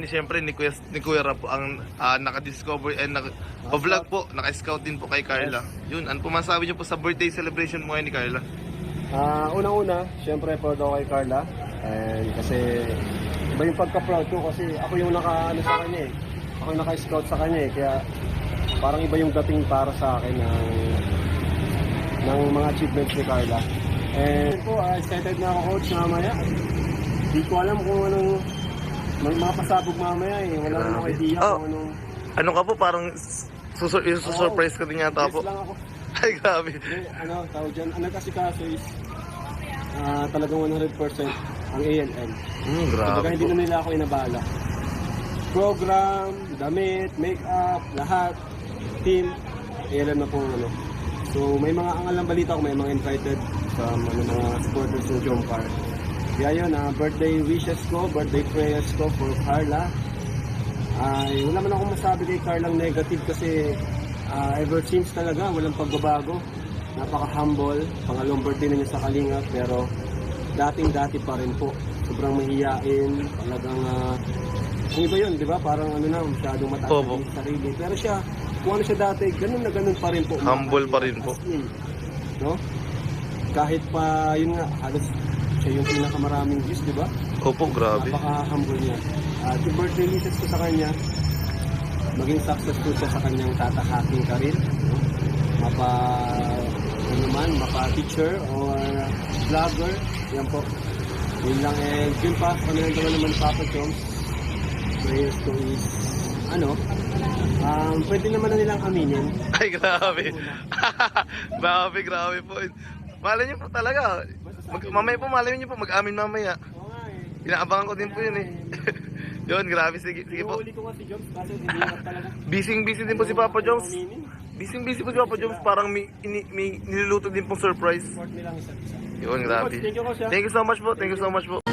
siyempre ni Kuya Rap po ang naka-discover and naka-vlog po, naka-scout din po kay Carla. Yun, ano po masabi niyo po sa birthday celebration mo ngayon ni Carla? Unang-una, siyempre proud ako kay Carla. And kasi iba yung pagka-proud ko kasi ako yung naka-ano sa kanya eh. Ako yung naka-scout sa kanya eh. Kaya parang iba yung dating para sa akin ng mga achievements ni Carla. And po, excited na ako coach mamaya. Hindi ko alam kung anong mga pasabog mamaya eh. Wala na akong idea kung anong... Ano ka po, parang susurprise ka din yata po. Yes lang ako. Ay, grabe. Tawag dyan, ang nagkasikaso is talagang 100% ang ALM. Grabe Kumbaga, hindi po. na nila ako inabala. Program, damit, make-up, lahat, team, ALM na po ano. So may mga angalang balita ko, may mga invited sa mga supporters ng Jomcar. Kaya yun, birthday wishes ko, birthday prayers ko for Carla. Ay, wala man akong masabi kay Carlang negative kasi ever since talaga, walang pagbabago. Napaka-humble, pangalawang birthday na niya sa Kalinga, pero dating-dati pa rin po. Sobrang mahiyain, talagang yung iba yun, di ba? Parang ano na, masyadong mataas yung sarili. Pero siya, kung ano siya dati, ganun na ganun pa rin po. Humble pa rin po. No? Kahit pa, yun nga, halos siya yung pinakamaraming views, di ba? Opo, grabe. Napaka-humble niya. At yung birthday wishes ko sa kanya, maging successful siya sa kanyang tatahaking karir. No? Mapa-teacher or vlogger. Yan po. Yun lang. And yun pa, kung ano naman Papa Joms, prayers ko is, pwede naman na nilang aminin. Ay, grabe. Grabe po. Malay niyo po talaga. Mamaya po, malay niyo po, mag-amin mamaya. Oo nga eh. Inaabangan ko din po yun eh. Yun, grabe. Sige po. Iuuli ko nga si Joms kasi hinihirap talaga. Busy din po si Papa Joms. Aminin. Busy po si Papa Joms. Parang may niluluto din pong surprise. Support nilang isa't isa. Yun, grabe. Thank you, Coach. Thank you so much po. Thank you so much po.